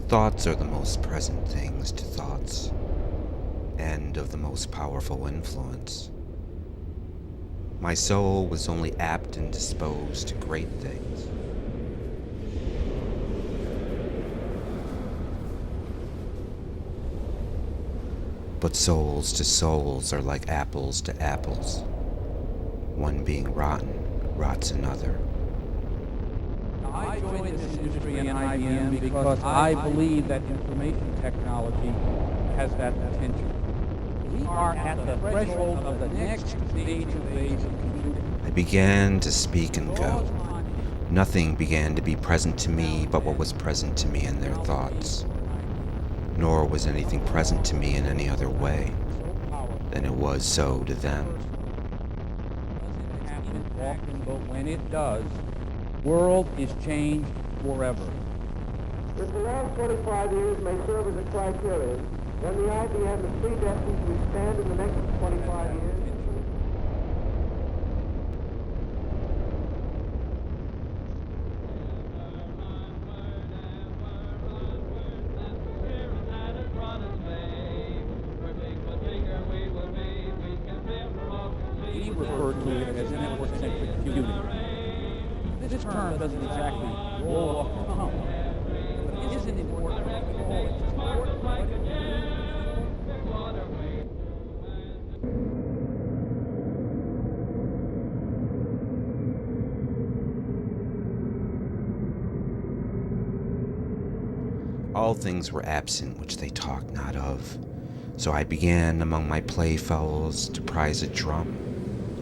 Thoughts are the most present things to thoughts, and of the most powerful influence. My soul was only apt and disposed to great things. But souls to souls are like apples to apples. One being rotten rots another. I joined this industry in IBM because I believe that information technology has that potential. We are at the threshold of the next stage of computing. I began to speak and go. Nothing began to be present to me but what was present to me in their thoughts. Nor was anything present to me in any other way than it was so to them. Doesn't happen often, but when it does, the world is changed forever. If the last 25 years may serve as a criterion, then the IBM is predestined to expand in the next 25 years. We refer to it as network-centric computing. This term doesn't exactly roll off the tongue, but it isn't important to control it. It's important what it All things were absent which they talked not of. So I began among my playfellows to prize a drum,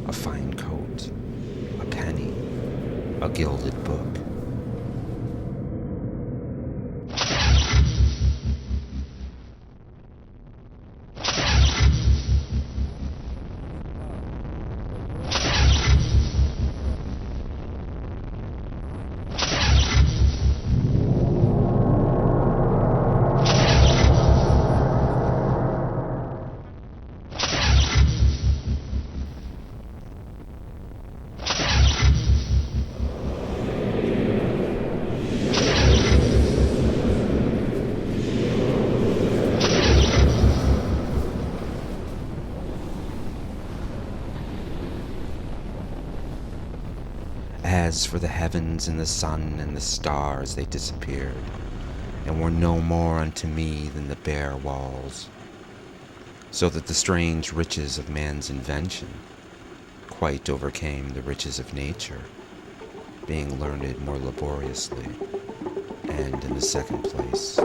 a fine coat, a penny, a gilded book. As for the heavens and the sun and the stars, they disappeared, and were no more unto me than the bare walls, so that the strange riches of man's invention quite overcame the riches of nature, being learned more laboriously, and in the second place.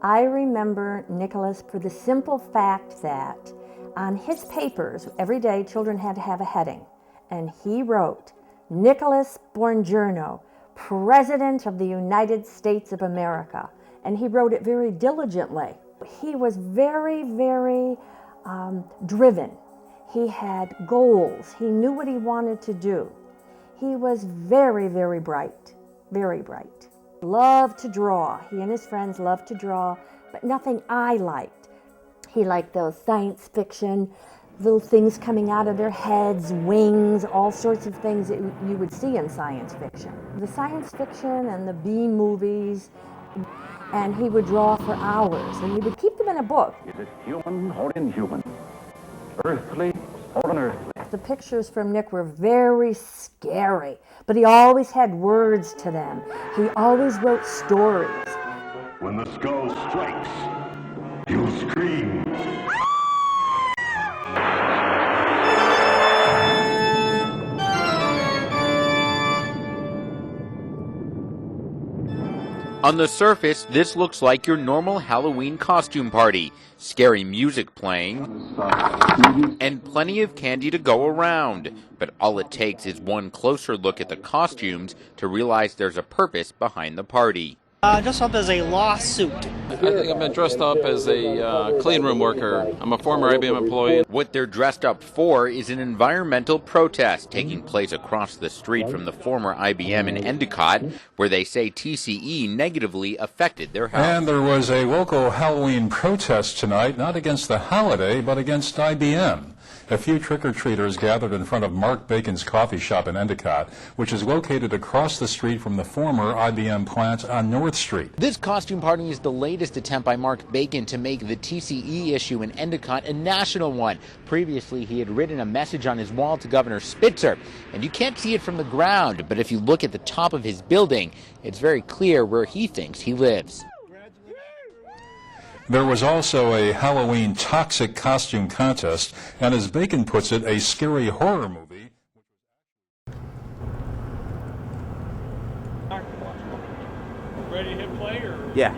I remember Nicholas for the simple fact that on his papers, every day children had to have a heading, and he wrote, Nicholas Buongiorno, President of the United States of America. And he wrote it very diligently. He was very, very driven. He had goals. He knew what he wanted to do. He was very, very bright, very bright. Loved to draw. He and his friends loved to draw, but nothing I liked. He liked those science fiction, little things coming out of their heads, wings, all sorts of things that you would see in science fiction. The science fiction and the B movies, and he would draw for hours, and he would keep them in a book. Is it human or inhuman? Earthly or unearthly? The pictures from Nick were very scary, but he always had words to them. He always wrote stories. When the skull strikes, you scream. On the surface, this looks like your normal Halloween costume party. Scary music playing, and plenty of candy to go around. But all it takes is one closer look at the costumes to realize there's a purpose behind the party. Dressed up as a lawsuit. I think I've been dressed up as a clean room worker. I'm a former IBM employee. What they're dressed up for is an environmental protest taking place across the street from the former IBM in Endicott, where they say TCE negatively affected their health. And there was a local Halloween protest tonight, not against the holiday, but against IBM. A few trick-or-treaters gathered in front of Mark Bacon's coffee shop in Endicott, which is located across the street from the former IBM plant on North Street. This costume party is the latest attempt by Mark Bacon to make the TCE issue in Endicott a national one. Previously, he had written a message on his wall to Governor Spitzer, and you can't see it from the ground, but if you look at the top of his building, it's very clear where he thinks he lives. There was also a Halloween toxic costume contest, and as Bacon puts it, a scary horror movie. Ready to hit play or? Yeah.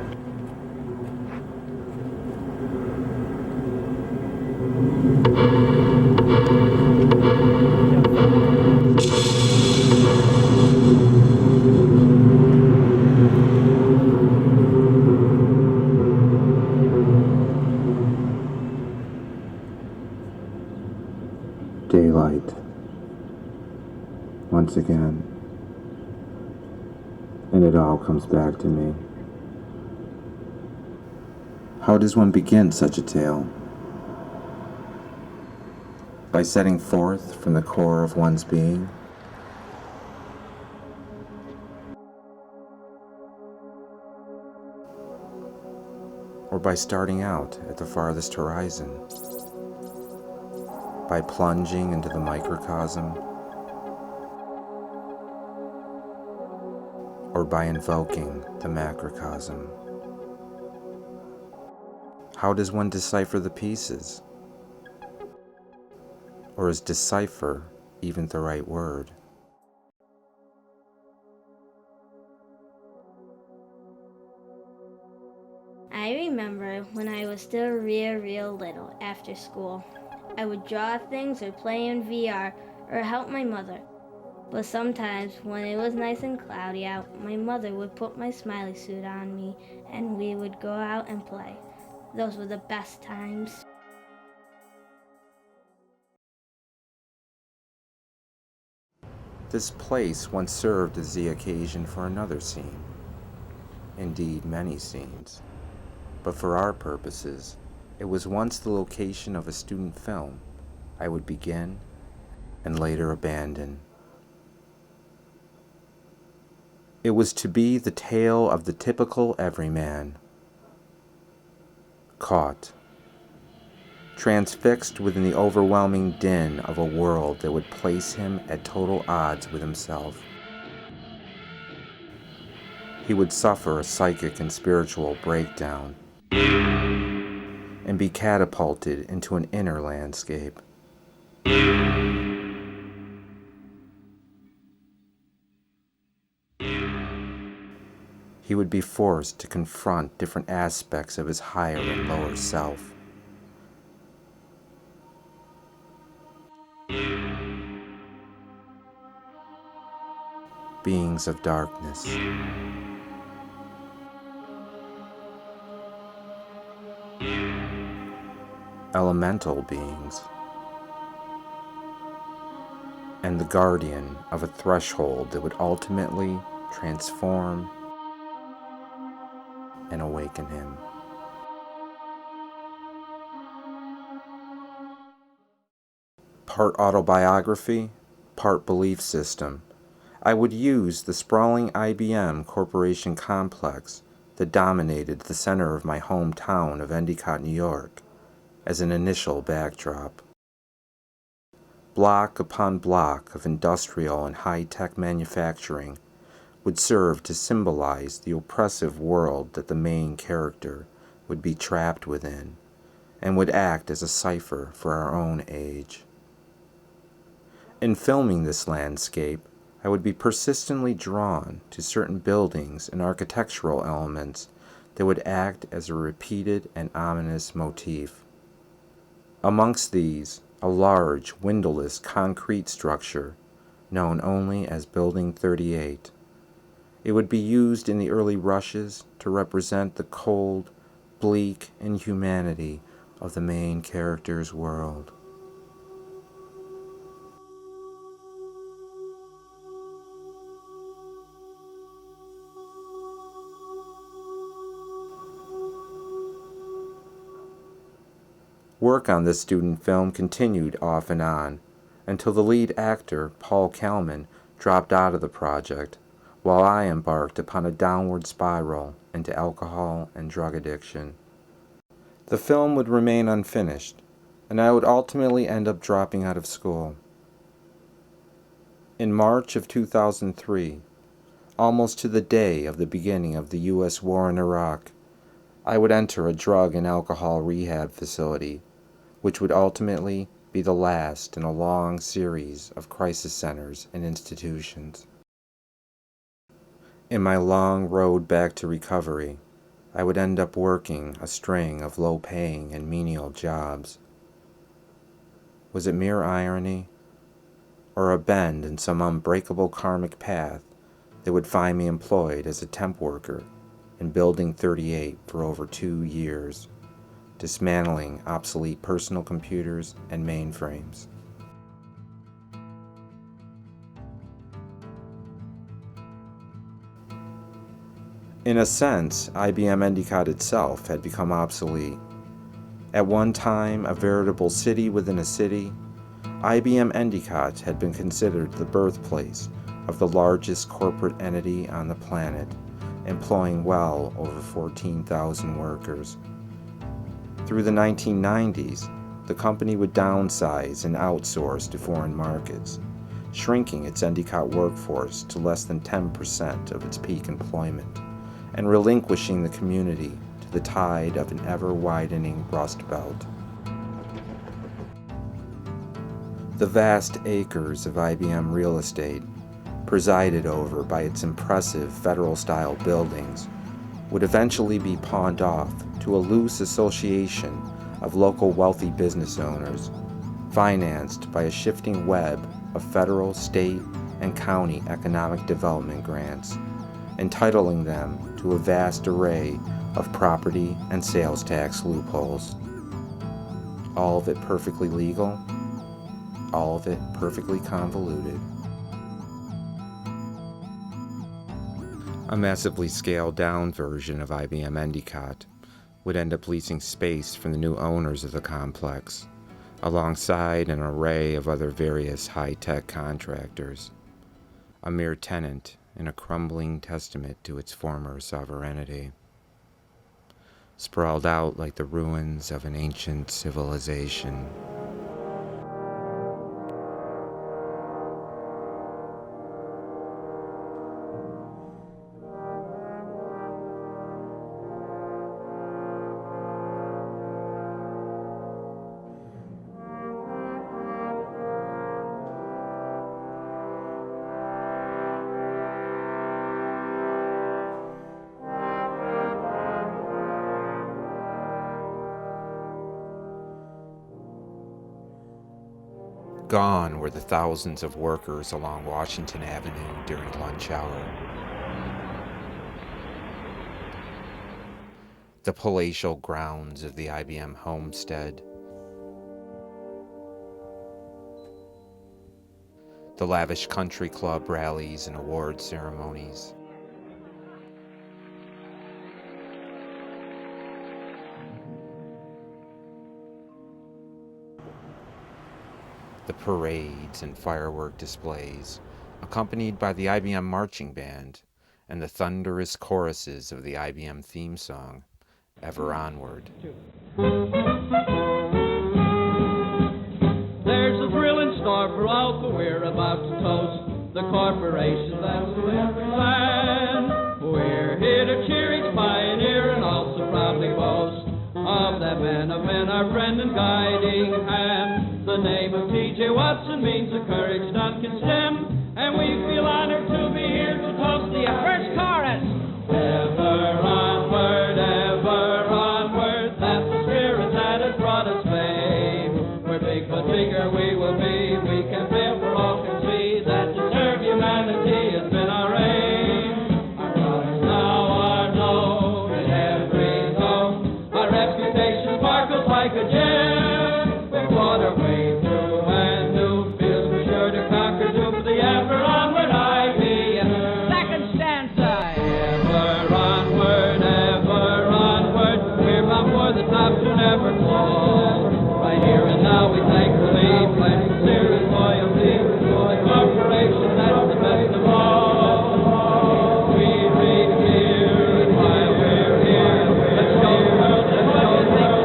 Daylight. Once again. And it all comes back to me. How does one begin such a tale? By setting forth from the core of one's being? Or by starting out at the farthest horizon? By plunging into the microcosm? Or by invoking the macrocosm? How does one decipher the pieces? Or is decipher even the right word? I remember when I was still real little after school. I would draw things or play in VR or help my mother. But sometimes when it was nice and cloudy out, my mother would put my smiley suit on me and we would go out and play. Those were the best times. This place once served as the occasion for another scene. Indeed, many scenes. But for our purposes, it was once the location of a student film I would begin and later abandon. It was to be the tale of the typical everyman, caught, transfixed within the overwhelming din of a world that would place him at total odds with himself. He would suffer a psychic and spiritual breakdown and be catapulted into an inner landscape. He would be forced to confront different aspects of his higher and lower self. Beings of darkness. Elemental beings. And the guardian of a threshold that would ultimately transform and awaken him. Part autobiography, part belief system, I would use the sprawling IBM corporation complex that dominated the center of my hometown of Endicott, New York, as an initial backdrop. Block upon block of industrial and high-tech manufacturing would serve to symbolize the oppressive world that the main character would be trapped within, and would act as a cipher for our own age. In filming this landscape, I would be persistently drawn to certain buildings and architectural elements that would act as a repeated and ominous motif. Amongst these, a large, windowless concrete structure known only as Building 38. It would be used in the early rushes to represent the cold, bleak inhumanity of the main character's world. Work on this student film continued off and on until the lead actor, Paul Kalman, dropped out of the project, while I embarked upon a downward spiral into alcohol and drug addiction. The film would remain unfinished, and I would ultimately end up dropping out of school. In March of 2003, almost to the day of the beginning of the U.S. war in Iraq, I would enter a drug and alcohol rehab facility, which would ultimately be the last in a long series of crisis centers and institutions. In my long road back to recovery, I would end up working a string of low-paying and menial jobs. Was it mere irony, or a bend in some unbreakable karmic path that would find me employed as a temp worker in Building 38 for over 2 years, dismantling obsolete personal computers and mainframes? In a sense, IBM Endicott itself had become obsolete. At one time, a veritable city within a city, IBM Endicott had been considered the birthplace of the largest corporate entity on the planet, employing well over 14,000 workers. Through the 1990s, the company would downsize and outsource to foreign markets, shrinking its Endicott workforce to less than 10% of its peak employment, and relinquishing the community to the tide of an ever-widening Rust Belt. The vast acres of IBM real estate, presided over by its impressive federal-style buildings, would eventually be pawned off to a loose association of local wealthy business owners, financed by a shifting web of federal, state, and county economic development grants, entitling them to a vast array of property and sales tax loopholes. All of it perfectly legal, all of it perfectly convoluted. A massively scaled-down version of IBM Endicott would end up leasing space from the new owners of the complex, alongside an array of other various high-tech contractors, a mere tenant in a crumbling testament to its former sovereignty, sprawled out like the ruins of an ancient civilization. Gone were the thousands of workers along Washington Avenue during lunch hour. The palatial grounds of the IBM homestead. The lavish country club rallies and award ceremonies. The parades and firework displays, accompanied by the IBM marching band and the thunderous choruses of the IBM theme song, Ever Onward. There's a thrill in store for all, for we're about to toast the corporation that's in every land. We're here to cheer each pioneer and also proudly boast of that man of men, our friend and guiding hand. The name of T.J. Watson means the courage none can stem, and we feel honored to be here to toast the first chorus. Ever onward, that's the spirit that has brought us fame. We're big but bigger we will be, we can feel for all can see that to serve humanity has been our aim. Our colors now are known in every zone, our reputation sparkles like a gem. We've fought our way through and new fields we're sure to conquer to the ever onward IBM. Second stanza. Ever onward, we're bound for the top to never fall. Right here and now we thankfully pledge serious loyalty to the corporation that's the best of all. We revere while we're here. Let's show the world, let's show the things.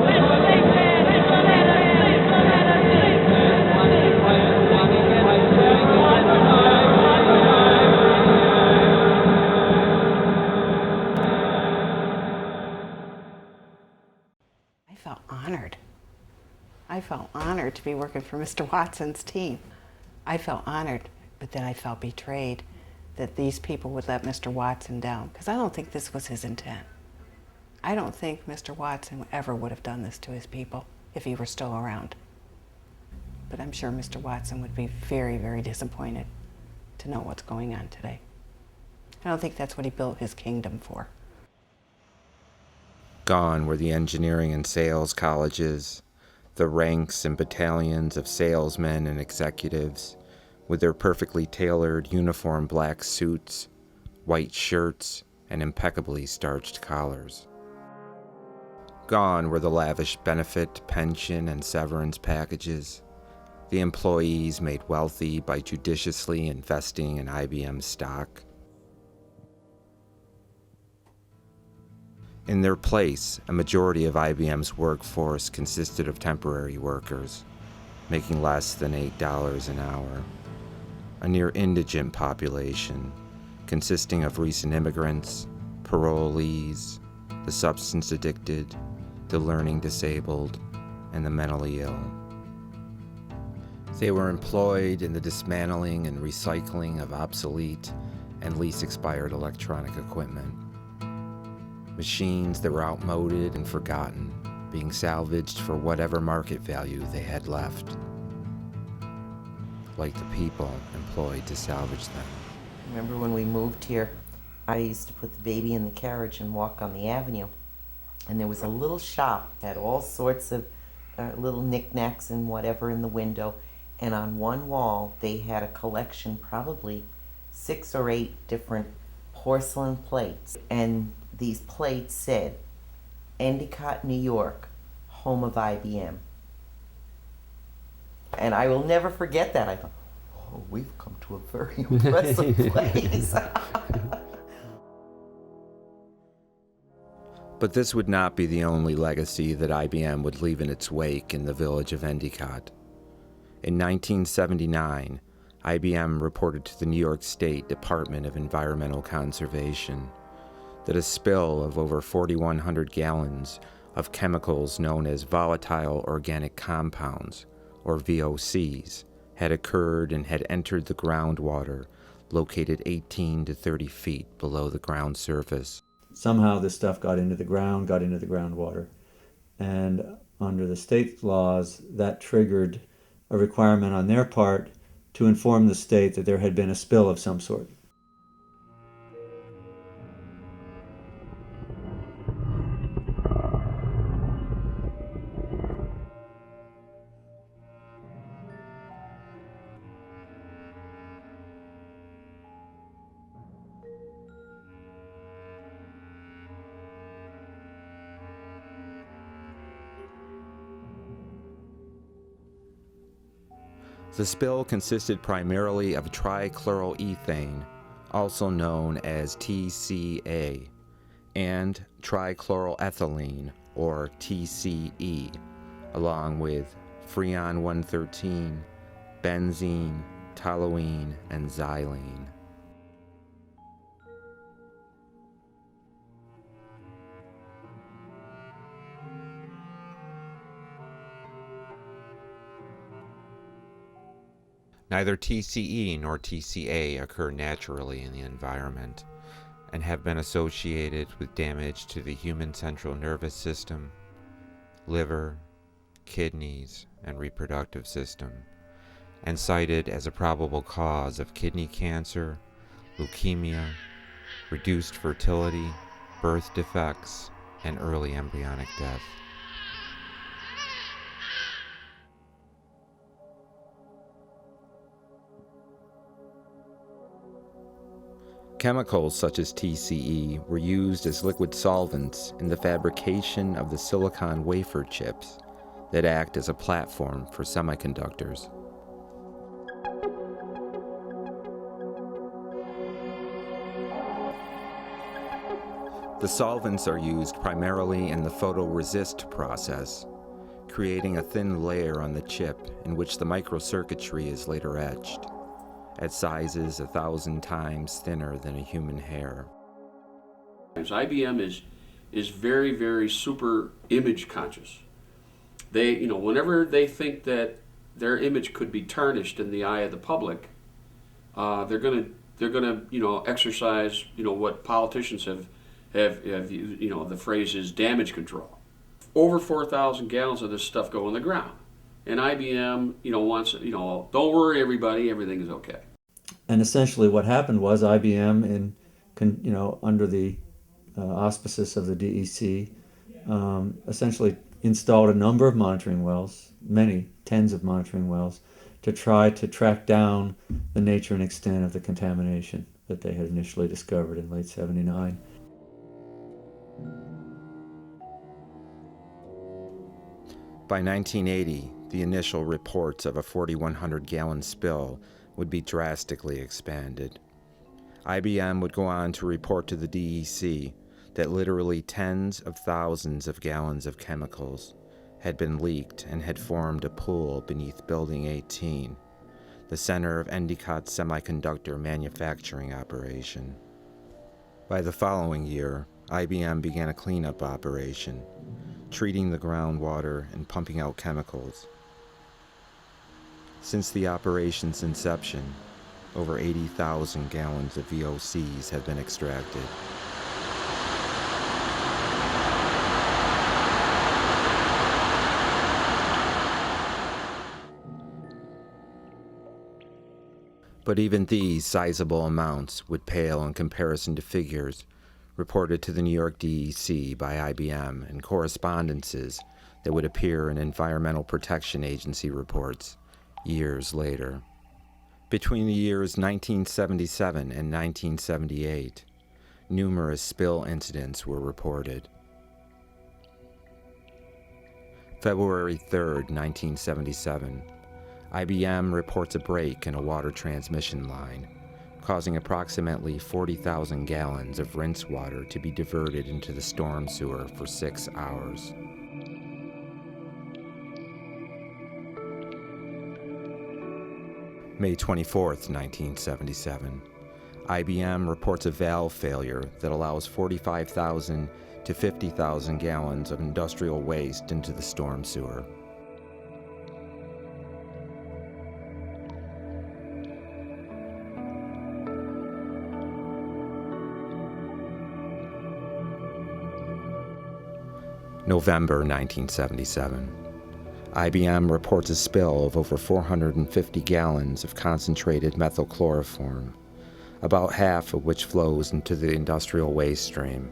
I felt honored. I felt honored to be working for Mr. Watson's team. I felt honored, but then I felt betrayed that these people would let Mr. Watson down, because I don't think this was his intent. I don't think Mr. Watson ever would have done this to his people if he were still around. But I'm sure Mr. Watson would be very, very disappointed to know what's going on today. I don't think that's what he built his kingdom for. Gone were the engineering and sales colleges, the ranks and battalions of salesmen and executives, with their perfectly tailored uniform black suits, white shirts, and impeccably starched collars. Gone were the lavish benefit, pension, and severance packages, the employees made wealthy by judiciously investing in IBM stock. In their place, a majority of IBM's workforce consisted of temporary workers, making less than $8 an hour. A near indigent population, consisting of recent immigrants, parolees, the substance addicted, the learning disabled, and the mentally ill. They were employed in the dismantling and recycling of obsolete and least expired electronic equipment. Machines that were outmoded and forgotten, being salvaged for whatever market value they had left, like the people employed to salvage them. Remember when we moved here, I used to put the baby in the carriage and walk on the avenue, and there was a little shop, had all sorts of little knickknacks and whatever in the window, and on one wall they had a collection, probably 6 or 8 different porcelain plates, and these plates said, Endicott, New York, home of IBM. And I will never forget that. I thought, oh, we've come to a very impressive place. But this would not be the only legacy that IBM would leave in its wake in the village of Endicott. In 1979, IBM reported to the New York State Department of Environmental Conservation that a spill of over 4,100 gallons of chemicals known as volatile organic compounds, or VOCs, had occurred and had entered the groundwater located 18 to 30 feet below the ground surface. Somehow this stuff got into the groundwater. And under the state laws, that triggered a requirement on their part to inform the state that there had been a spill of some sort. The spill consisted primarily of trichloroethane, also known as TCA, and trichloroethylene, or TCE, along with Freon 113, benzene, toluene, and xylene. Neither TCE nor TCA occur naturally in the environment and have been associated with damage to the human central nervous system, liver, kidneys, and reproductive system, and cited as a probable cause of kidney cancer, leukemia, reduced fertility, birth defects, and early embryonic death. Chemicals such as TCE were used as liquid solvents in the fabrication of the silicon wafer chips that act as a platform for semiconductors. The solvents are used primarily in the photoresist process, creating a thin layer on the chip in which the microcircuitry is later etched, at sizes 1,000 times thinner than a human hair. IBM is very, very super image conscious. They, whenever they think that their image could be tarnished in the eye of the public, they're gonna, exercise, what politicians have the phrase is damage control. Over 4,000 gallons of this stuff go in the ground. And IBM, wants, don't worry everybody, everything is okay. And essentially what happened was IBM, under the auspices of the DEC, essentially installed a number of monitoring wells, many tens of monitoring wells, to try to track down the nature and extent of the contamination that they had initially discovered in late '79. By 1980, the initial reports of a 4,100-gallon spill would be drastically expanded. IBM would go on to report to the DEC that literally tens of thousands of gallons of chemicals had been leaked and had formed a pool beneath Building 18, the center of Endicott's semiconductor manufacturing operation. By the following year, IBM began a cleanup operation, treating the groundwater and pumping out chemicals. Since the operation's inception, over 80,000 gallons of VOCs have been extracted. But even these sizable amounts would pale in comparison to figures reported to the New York DEC by IBM and correspondences that would appear in Environmental Protection Agency reports years later. Between the years 1977 and 1978, numerous spill incidents were reported. February 3, 1977, IBM reports a break in a water transmission line, causing approximately 40,000 gallons of rinse water to be diverted into the storm sewer for 6 hours. May 24, 1977, IBM reports a valve failure that allows 45,000 to 50,000 gallons of industrial waste into the storm sewer. November 1977. IBM reports a spill of over 450 gallons of concentrated methylchloroform, about half of which flows into the industrial waste stream.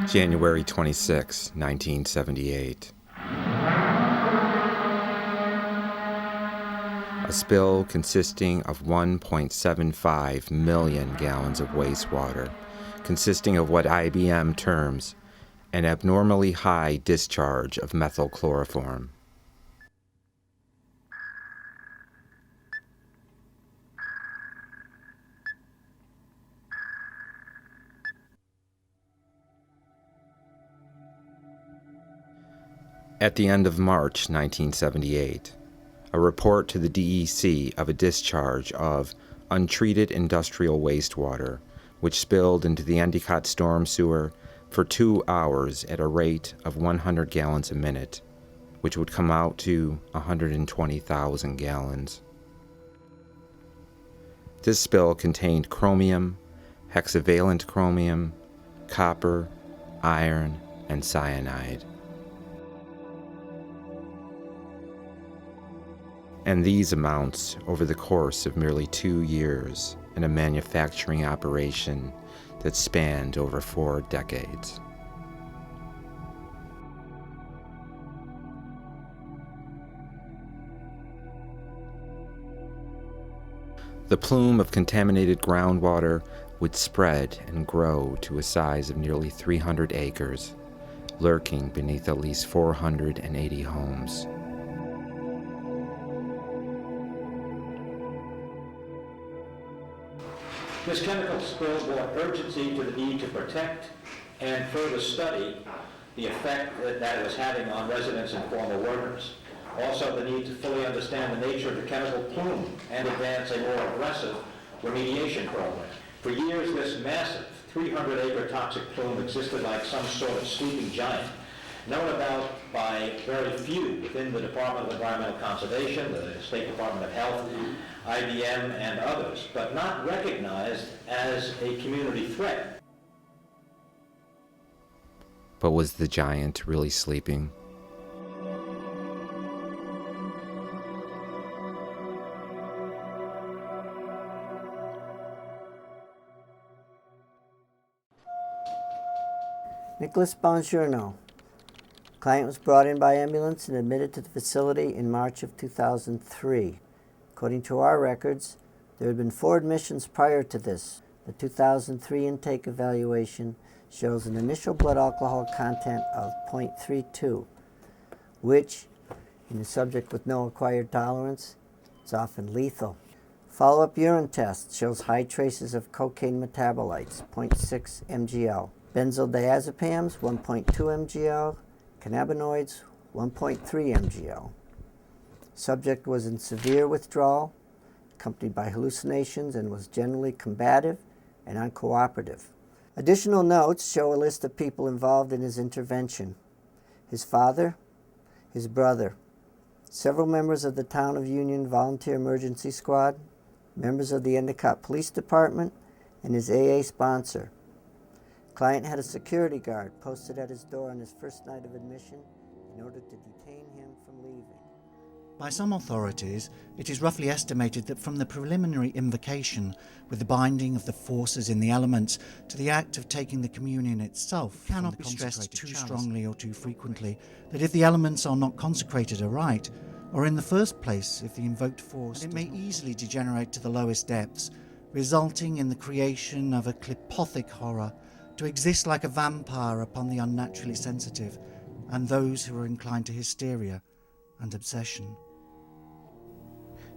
January 26, 1978. A spill consisting of 1.75 million gallons of wastewater, consisting of what IBM terms an abnormally high discharge of methylchloroform. At the end of March 1978, a report to the DEC of a discharge of untreated industrial wastewater, which spilled into the Endicott storm sewer for 2 hours at a rate of 100 gallons a minute, which would come out to 120,000 gallons. This spill contained chromium, hexavalent chromium, copper, iron, and cyanide. And these amounts over the course of merely 2 years in a manufacturing operation that spanned over 4 decades. The plume of contaminated groundwater would spread and grow to a size of nearly 300 acres, lurking beneath at least 480 homes. This chemical spill brought urgency to the need to protect and further study the effect that it was having on residents and former workers. Also, the need to fully understand the nature of the chemical plume and advance a more aggressive remediation program. For years, this massive 300-acre toxic plume existed like some sort of sleeping giant, known about by very few within the Department of Environmental Conservation, the State Department of Health, IBM, and others, but not recognized as a community threat. But was the giant really sleeping? Nicholas Bongiorno. Client was brought in by ambulance and admitted to the facility in March of 2003. According to our records, there had been 4 admissions prior to this. The 2003 intake evaluation shows an initial blood alcohol content of 0.32, which, in a subject with no acquired tolerance, is often lethal. Follow-up urine test shows high traces of cocaine metabolites, 0.6 mgl. Benzodiazepams, 1.2 mgl. Cannabinoids, 1.3 mgl. Subject was in severe withdrawal, accompanied by hallucinations, and was generally combative and uncooperative. Additional notes show a list of people involved in his intervention: his father, his brother, several members of the Town of Union Volunteer Emergency Squad, members of the Endicott Police Department, and his AA sponsor. Client had a security guard posted at his door on his first night of admission in order to detain him from leaving. By some authorities, it is roughly estimated that from the preliminary invocation, with the binding of the forces in the elements, to the act of taking the communion itself, it cannot be stressed too strongly or too frequently that if the elements are not consecrated aright, or in the first place, if the invoked force, it may easily degenerate to the lowest depths, resulting in the creation of a clipothic horror, to exist like a vampire upon the unnaturally sensitive and those who are inclined to hysteria and obsession.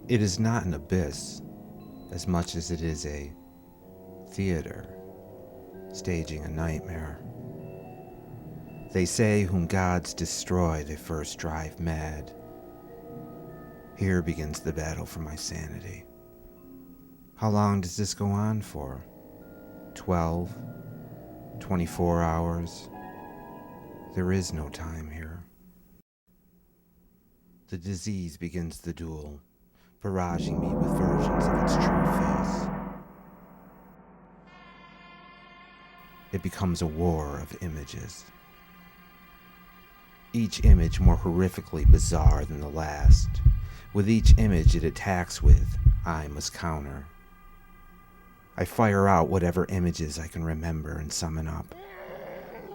It is not an abyss as much as it is a theater staging a nightmare. They say whom gods destroy they first drive mad. Here begins the battle for my sanity. How long does this go on for? 12? 24 hours? There is no time here. The disease begins the duel, barraging me with versions of its true face. It becomes a war of images. Each image more horrifically bizarre than the last. With each image it attacks with, I must counter. I fire out whatever images I can remember and summon up.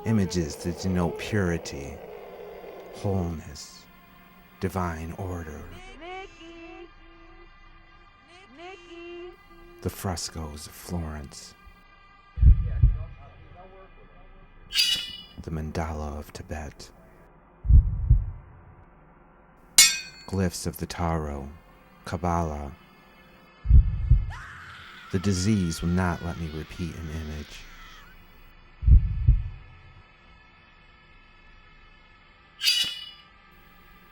Images that denote purity, wholeness, divine order. The frescoes of Florence. The mandala of Tibet. Glyphs of the Taro, Kabbalah. The disease will not let me repeat an image.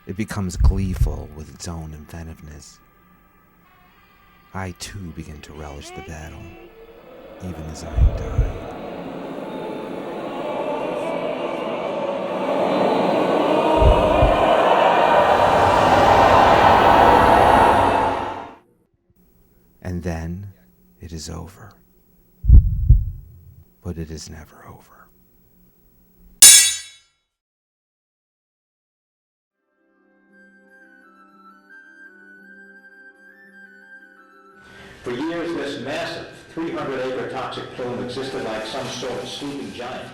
The It becomes gleeful with its own inventiveness. I too begin to relish the battle, even as I am dying. And then it is over. But it is never over. For years, this massive 300-acre toxic plume existed like some sort of sleeping giant.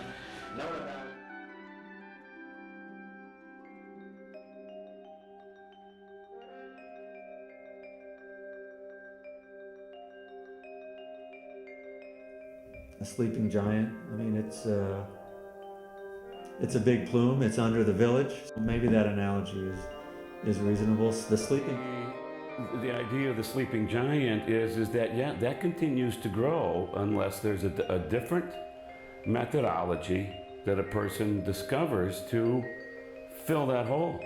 Known about a sleeping giant. I mean, it's a big plume. It's under the village. Maybe that analogy is reasonable. The sleeping. The idea of the sleeping giant is that, yeah, that continues to grow unless there's a different methodology that a person discovers to fill that hole.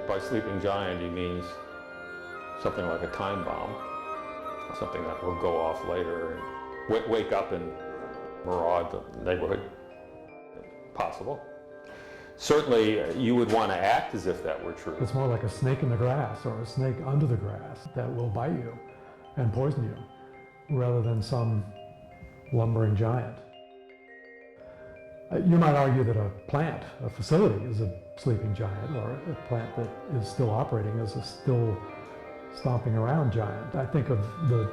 By sleeping giant, he means something like a time bomb, something that will go off later and wake up and maraud the neighborhood. Possible. Certainly, you would want to act as if that were true. It's more like a snake in the grass or a snake under the grass that will bite you and poison you, rather than some lumbering giant. You might argue that a plant, a facility, is a sleeping giant, or a plant that is still operating as a still stomping around giant. I think of the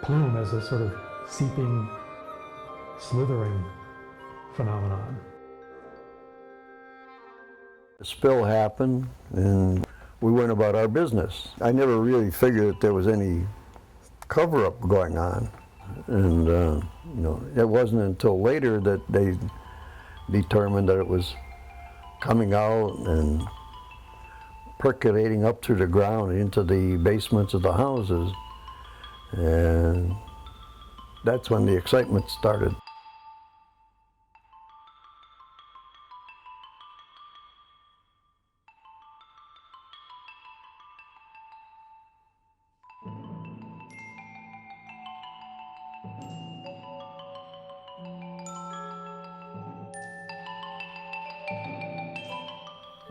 plume as a sort of seeping, slithering phenomenon. The spill happened and we went about our business. I never really figured that there was any cover-up going on. And it wasn't until later that they determined that it was coming out and percolating up through the ground into the basements of the houses. And that's when the excitement started.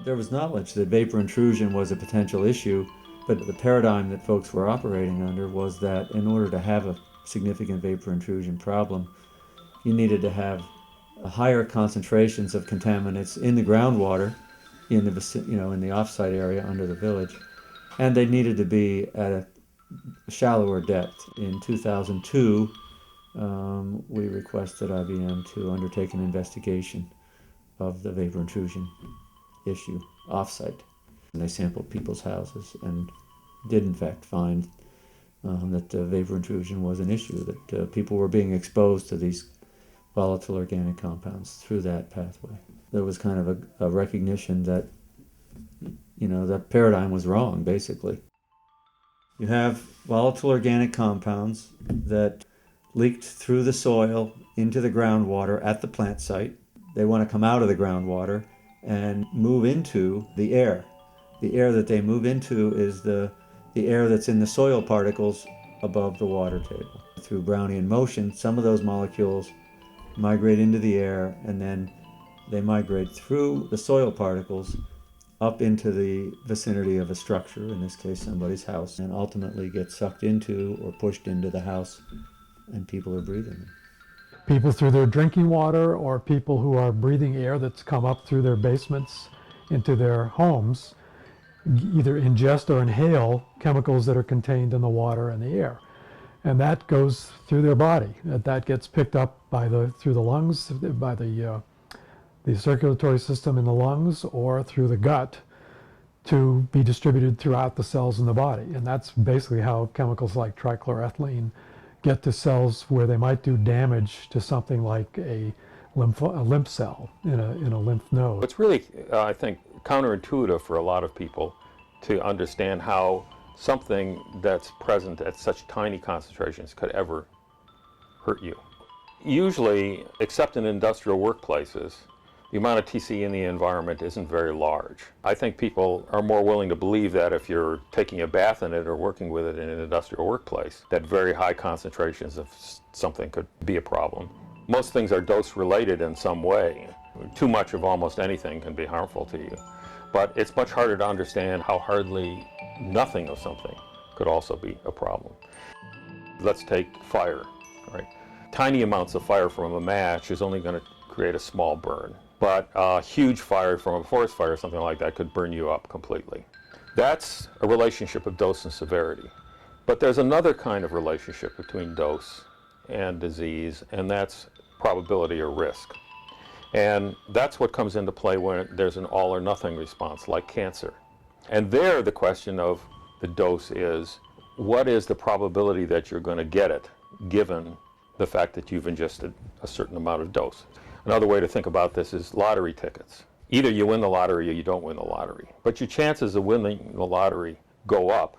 There was knowledge that vapor intrusion was a potential issue, but the paradigm that folks were operating under was that in order to have a significant vapor intrusion problem, you needed to have higher concentrations of contaminants in the groundwater, in the offsite area under the village, and they needed to be at a shallower depth. In 2002, we requested IBM to undertake an investigation of the vapor intrusion issue offsite. And they sampled people's houses and did in fact find that vapor intrusion was an issue, that people were being exposed to these volatile organic compounds through that pathway. There was kind of a recognition that, that paradigm was wrong, basically. You have volatile organic compounds that leaked through the soil into the groundwater at the plant site. They want to come out of the groundwater and move into the air. The air that they move into is the air that's in the soil particles above the water table. Through Brownian motion, some of those molecules migrate into the air, and then they migrate through the soil particles up into the vicinity of a structure, in this case somebody's house, and ultimately get sucked into or pushed into the house, and people are breathing it. People through their drinking water, or people who are breathing air that's come up through their basements into their homes, either ingest or inhale chemicals that are contained in the water and the air. And that goes through their body. That gets picked up through the lungs, by the circulatory system in the lungs, or through the gut to be distributed throughout the cells in the body. And that's basically how chemicals like trichloroethylene get to cells where they might do damage to something like a lymph cell in a lymph node. It's really, I think, counterintuitive for a lot of people to understand how something that's present at such tiny concentrations could ever hurt you. Usually, except in industrial workplaces, the amount of TCE in the environment isn't very large. I think people are more willing to believe that if you're taking a bath in it or working with it in an industrial workplace, that very high concentrations of something could be a problem. Most things are dose related in some way. Too much of almost anything can be harmful to you. But it's much harder to understand how hardly nothing of something could also be a problem. Let's take fire, right? Tiny amounts of fire from a match is only going to create a small burn. But a huge fire from a forest fire, something like that, could burn you up completely. That's a relationship of dose and severity. But there's another kind of relationship between dose and disease, and that's probability or risk. And that's what comes into play when there's an all or nothing response, like cancer. And there the question of the dose is, what is the probability that you're going to get it, given the fact that you've ingested a certain amount of dose? Another way to think about this is lottery tickets. Either you win the lottery or you don't win the lottery. But your chances of winning the lottery go up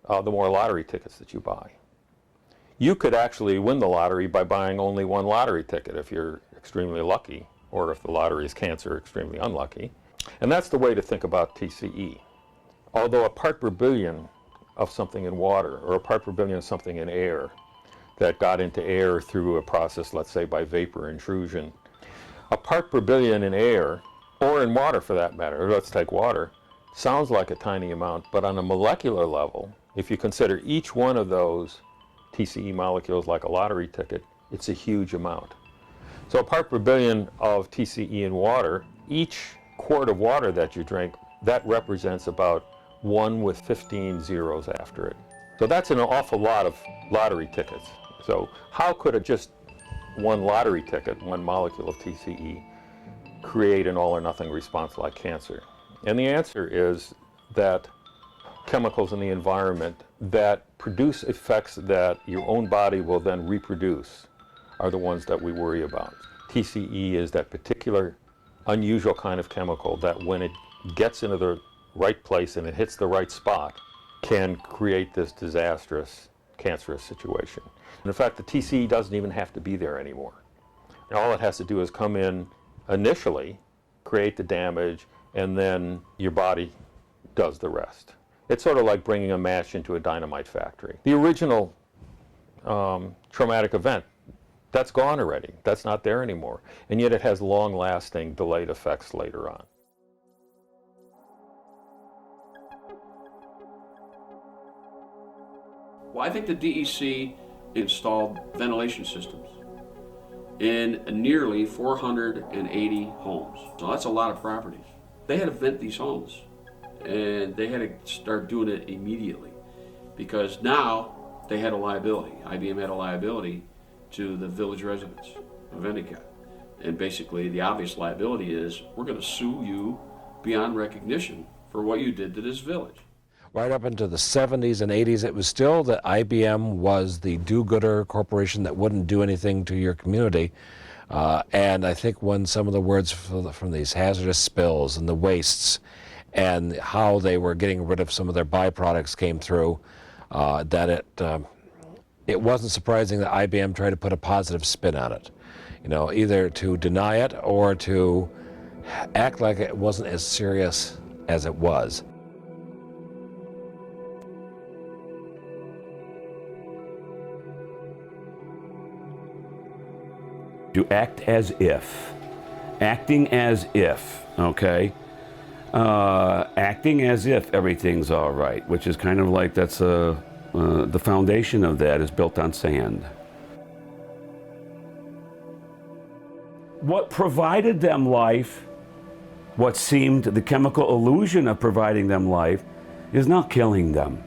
the more lottery tickets that you buy. You could actually win the lottery by buying only one lottery ticket if you're extremely lucky, or if the lottery is cancer, extremely unlucky. And that's the way to think about TCE. Although a part per billion of something in water, or a part per billion of something in air that got into air through a process, let's say by vapor intrusion, a part per billion in air, or in water for that matter, let's take water, sounds like a tiny amount, but on a molecular level, if you consider each one of those TCE molecules like a lottery ticket, it's a huge amount. So a part per billion of TCE in water, each quart of water that you drink, that represents about 1 with 15 zeros after it. So that's an awful lot of lottery tickets. So how could just one lottery ticket, one molecule of TCE, create an all or nothing response like cancer? And the answer is that chemicals in the environment that produce effects that your own body will then reproduce are the ones that we worry about. TCE is that particular unusual kind of chemical that when it gets into the right place and it hits the right spot can create this disastrous, cancerous situation. And in fact, the TCE doesn't even have to be there anymore. And all it has to do is come in initially, create the damage, and then your body does the rest. It's sort of like bringing a match into a dynamite factory. The original traumatic event, that's gone already. That's not there anymore. And yet it has long-lasting, delayed effects later on. Well, I think the DEC installed ventilation systems in nearly 480 homes. So that's a lot of properties. They had to vent these homes, and they had to start doing it immediately because now they had a liability. IBM had a liability to the village residents of Endicott. And basically the obvious liability is we're going to sue you beyond recognition for what you did to this village. Right up into the 70s and 80s, it was still that IBM was the do-gooder corporation that wouldn't do anything to your community. And I think when some of the words from these hazardous spills and the wastes and how they were getting rid of some of their byproducts came through, that it wasn't surprising that IBM tried to put a positive spin on it. You know, either to deny it or to act like it wasn't as serious as it was. To act as if, acting as if, okay? Acting as if everything's all right, which is kind of like that's the foundation of that is built on sand. What provided them life, what seemed the chemical illusion of providing them life, is now killing them.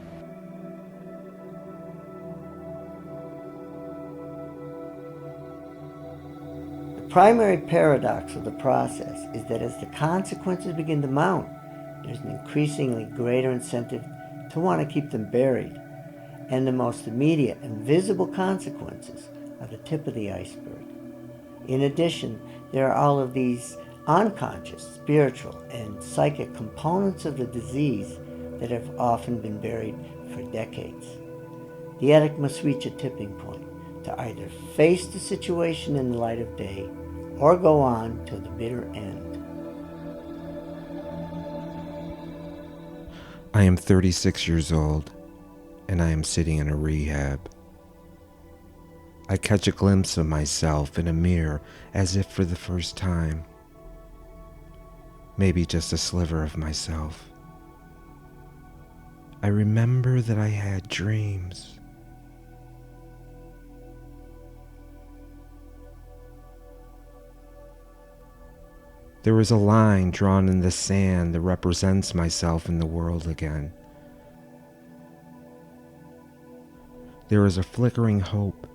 The primary paradox of the process is that as the consequences begin to mount, there's an increasingly greater incentive to want to keep them buried, and the most immediate and visible consequences are the tip of the iceberg. In addition, there are all of these unconscious, spiritual, and psychic components of the disease that have often been buried for decades. The addict must reach a tipping point to either face the situation in the light of day or go on to the bitter end. I am 36 years old, and I am sitting in a rehab. I catch a glimpse of myself in a mirror as if for the first time. Maybe just a sliver of myself. I remember that I had dreams. There is a line drawn in the sand that represents myself in the world again. There is a flickering hope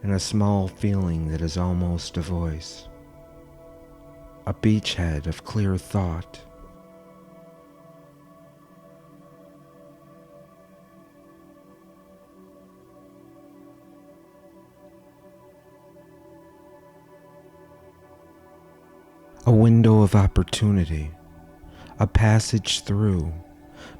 and a small feeling that is almost a voice. A beachhead of clear thought. A window of opportunity, a passage through,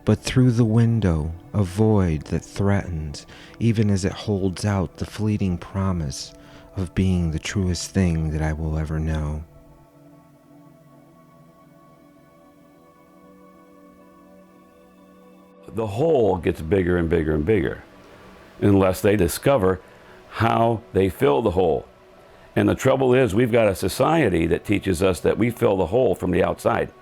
but through the window, a void that threatens, even as it holds out the fleeting promise of being the truest thing that I will ever know. The hole gets bigger and bigger and bigger unless they discover how they fill the hole. And the trouble is, we've got a society that teaches us that we fill the hole from the outside.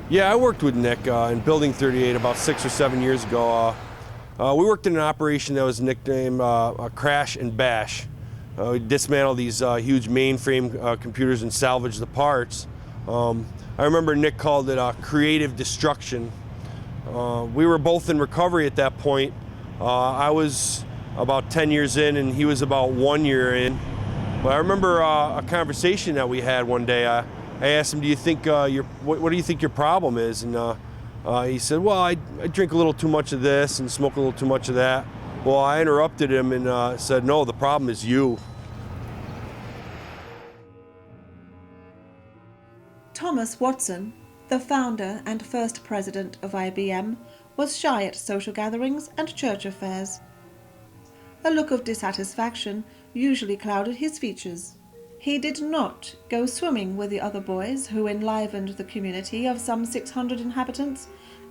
Yeah, I worked with Nick in Building 38 about 6 or 7 years ago. We worked in an operation that was nicknamed Crash and Bash. We dismantled these huge mainframe computers and salvaged the parts. I remember Nick called it creative destruction. We were both in recovery at that point. I was about 10 years in and he was about 1 year in. But I remember a conversation that we had one day. I asked him, "Do you think what do you think your problem is?" And he said, "Well, I drink a little too much of this and smoke a little too much of that." Well, I interrupted him and said, "No, the problem is you." Thomas Watson, the founder and first president of IBM, was shy at social gatherings and church affairs. A look of dissatisfaction usually clouded his features. He did not go swimming with the other boys who enlivened the community of some 600 inhabitants,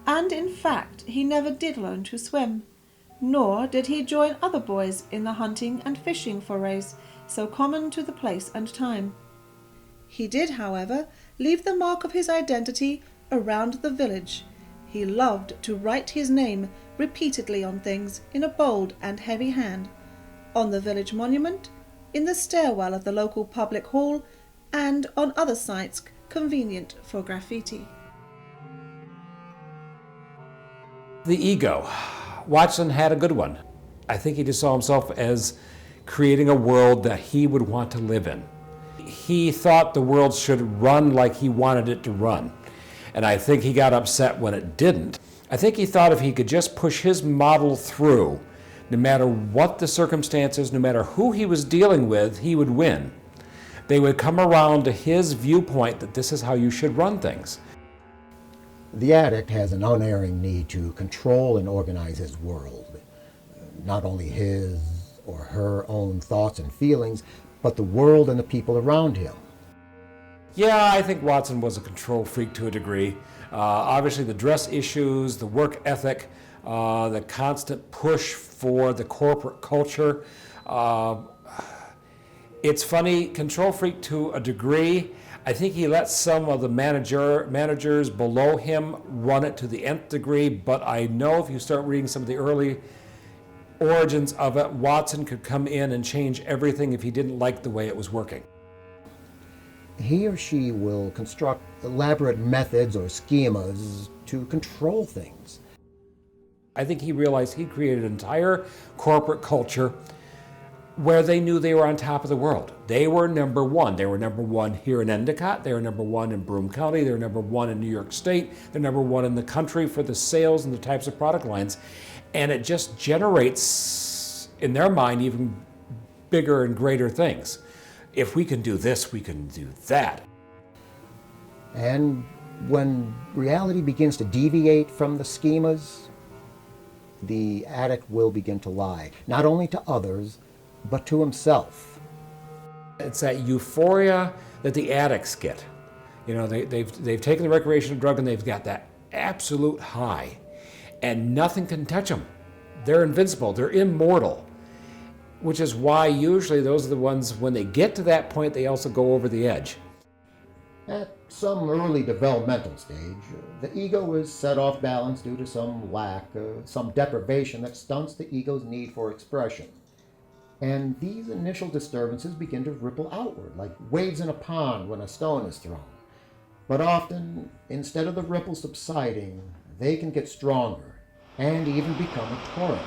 and in fact he never did learn to swim. Nor did he join other boys in the hunting and fishing forays so common to the place and time. He did, however, leave the mark of his identity around the village. He loved to write his name repeatedly on things in a bold and heavy hand, on the village monument, in the stairwell of the local public hall, and on other sites convenient for graffiti. The ego. Watson had a good one. I think he just saw himself as creating a world that he would want to live in. He thought the world should run like he wanted it to run. And I think he got upset when it didn't. I think he thought if he could just push his model through, no matter what the circumstances, no matter who he was dealing with, he would win. They would come around to his viewpoint that this is how you should run things. The addict has an unerring need to control and organize his world. Not only his or her own thoughts and feelings, but the world and the people around him. Yeah, I think Watson was a control freak to a degree. Obviously the dress issues, the work ethic, the constant push for the corporate culture. It's funny, control freak to a degree. I think he let some of the managers below him run it to the nth degree, but I know if you start reading some of the early origins of it, Watson could come in and change everything if he didn't like the way it was working. He or she will construct elaborate methods or schemas to control things. I think he realized he created an entire corporate culture where they knew they were on top of the world. They were number one. They were number one here in Endicott. They were number one in Broome County. They were number one in New York State. They're number one in the country for the sales and the types of product lines. And it just generates, in their mind, even bigger and greater things. if we can do this, we can do that. And when reality begins to deviate from the schemas, the addict will begin to lie, not only to others, but to himself. It's that euphoria that the addicts get. You know, they've taken the recreational drug and they've got that absolute high, and nothing can touch them. They're invincible, they're immortal, which is why usually those are the ones, when they get to that point, they also go over the edge. At some early developmental stage, the ego is set off balance due to some lack, some deprivation that stunts the ego's need for expression. And these initial disturbances begin to ripple outward, like waves in a pond when a stone is thrown. But often, instead of the ripple subsiding, they can get stronger and even become a torrent.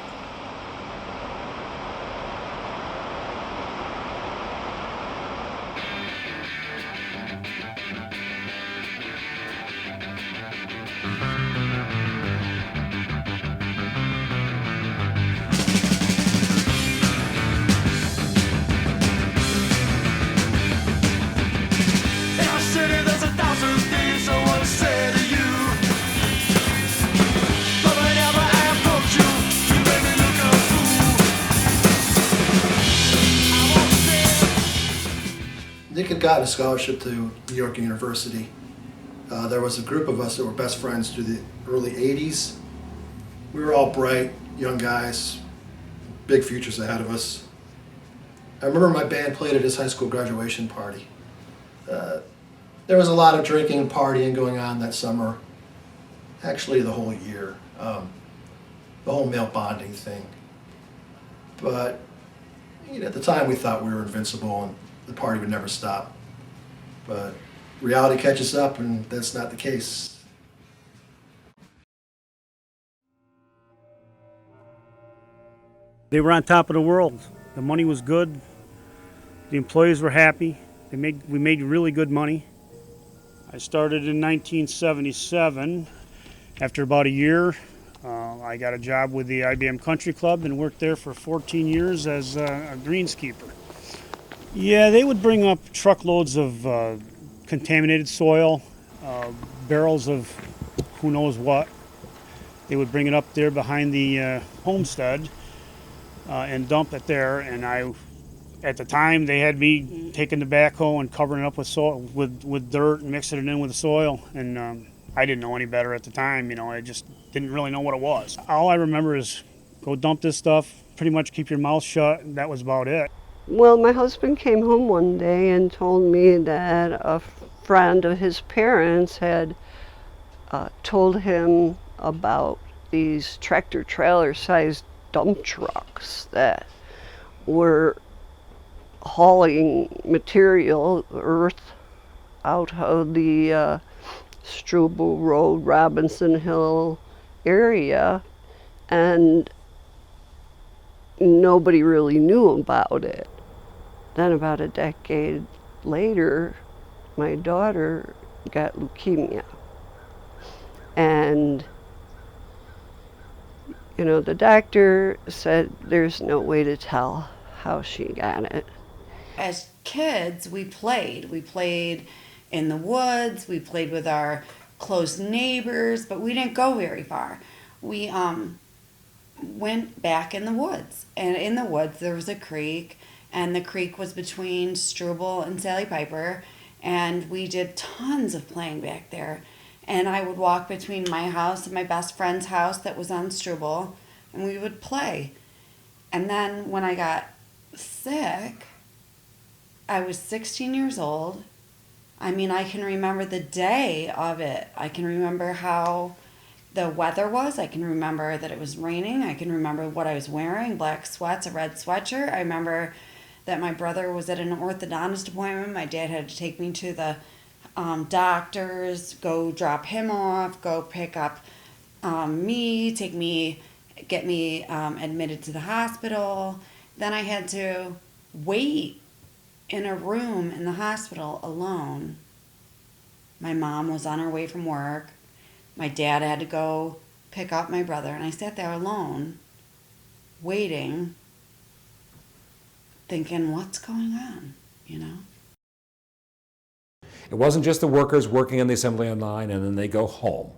Nick had gotten a scholarship to New York University. There was a group of us that were best friends through the early 80s. We were all bright, young guys, big futures ahead of us. I remember my band played at his high school graduation party. There was a lot of drinking and partying going on that summer, actually the whole year, the whole male bonding thing. But at the time we thought we were invincible and the party would never stop. But reality catches up, and that's not the case. They were on top of the world. The money was good. The employees were happy. We made really good money. I started in 1977. After about a year, I got a job with the IBM Country Club and worked there for 14 years as a greenskeeper. Yeah, they would bring up truckloads of contaminated soil, barrels of who knows what. They would bring it up there behind the homestead and dump it there. And at the time, they had me taking the backhoe and covering it up with soil, with dirt and mixing it in with the soil. And I didn't know any better at the time. I just didn't really know what it was. All I remember is go dump this stuff, pretty much keep your mouth shut, and that was about it. Well, my husband came home one day and told me that a friend of his parents had told him about these tractor-trailer-sized dump trucks that were hauling material, earth, out of the Struble Road, Robinson Hill area, and nobody really knew about it. Then about a decade later, my daughter got leukemia. And, the doctor said there's no way to tell how she got it. As kids, we played. We played in the woods, we played with our close neighbors, but we didn't go very far. We went back in the woods. And in the woods, there was a creek, and the creek was between Struble and Sally Piper, and we did tons of playing back there. And I would walk between my house and my best friend's house that was on Struble, and we would play. And then when I got sick, I was 16 years old. I can remember the day of it. I can remember how the weather was. I can remember that it was raining. I can remember what I was wearing, black sweats, a red sweatshirt. I remember that my brother was at an orthodontist appointment. My dad had to take me to the doctors, go drop him off, go pick up me, get me admitted to the hospital. Then I had to wait in a room in the hospital alone. My mom was on her way from work. My dad had to go pick up my brother, and I sat there alone, waiting, thinking, what's going on? you know. It wasn't just the workers working on the assembly line and then they go home.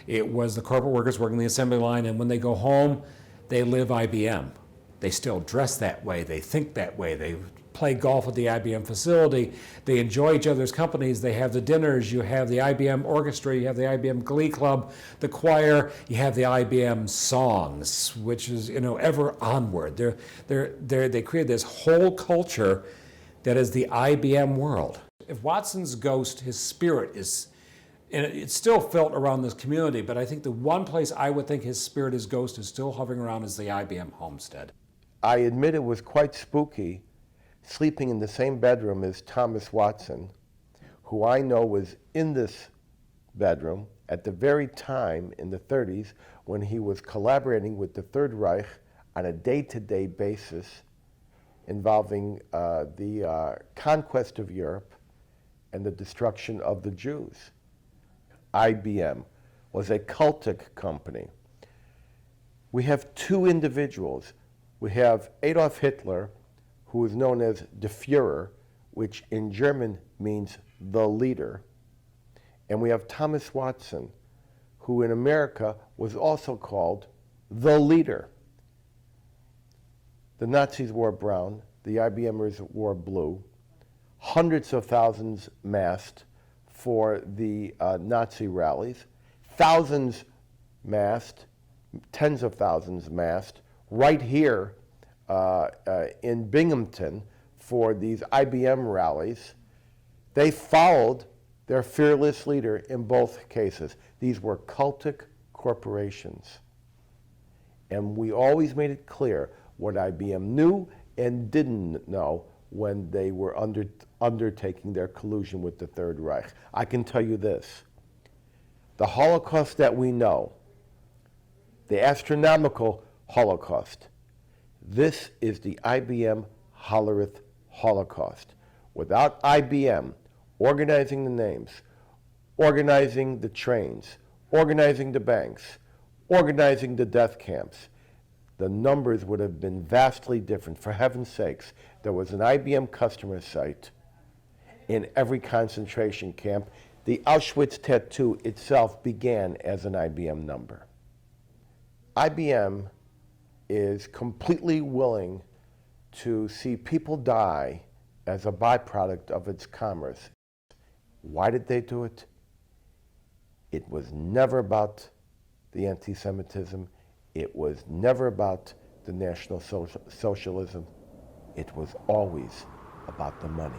It was the corporate workers working the assembly line, and when they go home, they live IBM. They still dress that way, they think that way, they play golf at the IBM facility, they enjoy each other's companies, they have the dinners, you have the IBM orchestra, you have the IBM Glee Club, the choir, you have the IBM songs, which is, ever onward. They create this whole culture that is the IBM world. If Watson's ghost, his spirit is, and it's still felt around this community, but I think the one place I would think his spirit, his ghost, is still hovering around is the IBM homestead. I admit it was quite spooky sleeping in the same bedroom as Thomas Watson, who I know was in this bedroom at the very time in the 30s when he was collaborating with the Third Reich on a day-to-day basis involving the conquest of Europe and the destruction of the Jews. IBM was a cultic company. We have two individuals. We have Adolf Hitler, who is known as Der Führer, which in German means the leader. And we have Thomas Watson, who in America was also called the leader. The Nazis wore brown, the IBMers wore blue. Hundreds of thousands massed for the Nazi rallies, thousands massed, tens of thousands massed, right here in Binghamton for these IBM rallies. They followed their fearless leader in both cases. These were cultic corporations. And we always made it clear what IBM knew and didn't know when they were undertaking their collusion with the Third Reich. I can tell you this, the Holocaust that we know, the astronomical Holocaust, this is the IBM Hollerith Holocaust. Without IBM organizing the names, organizing the trains, organizing the banks, organizing the death camps, the numbers would have been vastly different. For heaven's sakes, there was an IBM customer site in every concentration camp. The Auschwitz tattoo itself began as an IBM number. IBM is completely willing to see people die as a byproduct of its commerce. Why did they do it? It was never about the anti-Semitism. It was never about the National Socialism. It was always about the money.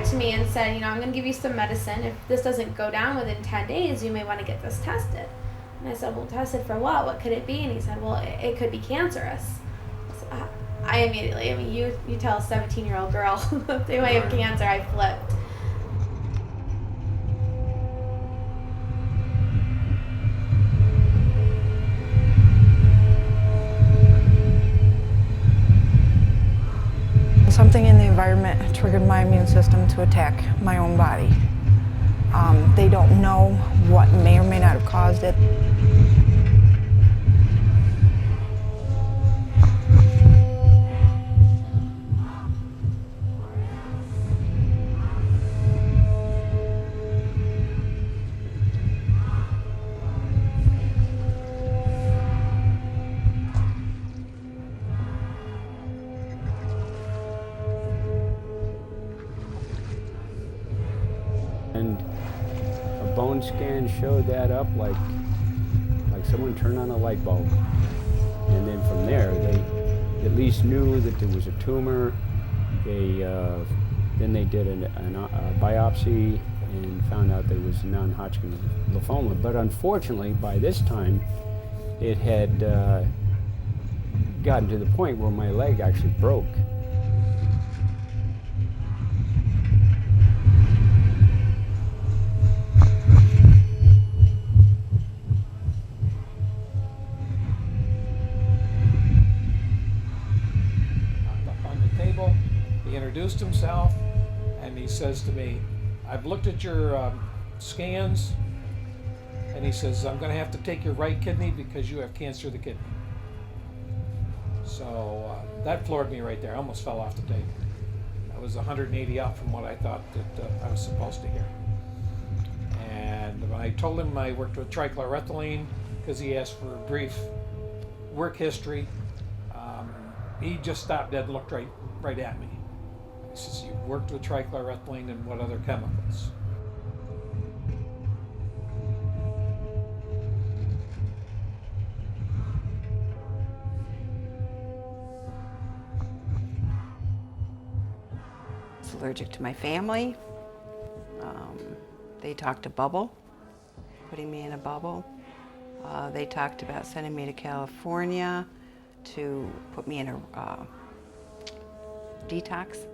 To me and said, I'm going to give you some medicine. If this doesn't go down within 10 days, you may want to get this tested. And I said, well, tested for what? What could it be? And he said, well, it could be cancerous. So I immediately, I mean, you tell a 17-year-old girl they might have cancer, I flipped. Something in the environment triggered my immune system to attack my own body. They don't know what may or may not have caused it. And a bone scan showed that up like someone turned on a light bulb. And then from there, they at least knew that there was a tumor. Then they did a biopsy and found out there was non-Hodgkin lymphoma. But unfortunately, by this time, it had gotten to the point where my leg actually broke. He introduced himself and he says to me, I've looked at your scans, and he says, I'm going to have to take your right kidney because you have cancer of the kidney. So that floored me right there. I almost fell off the table. I was 180 up from what I thought that I was supposed to hear. And when I told him I worked with trichloroethylene, because he asked for a brief work history, he just stopped dead and looked right at me. He says, you've worked with trichloroethylene and what other chemicals? I was allergic to my family. They talked a bubble, putting me in a bubble. They talked about sending me to California to put me in a detox.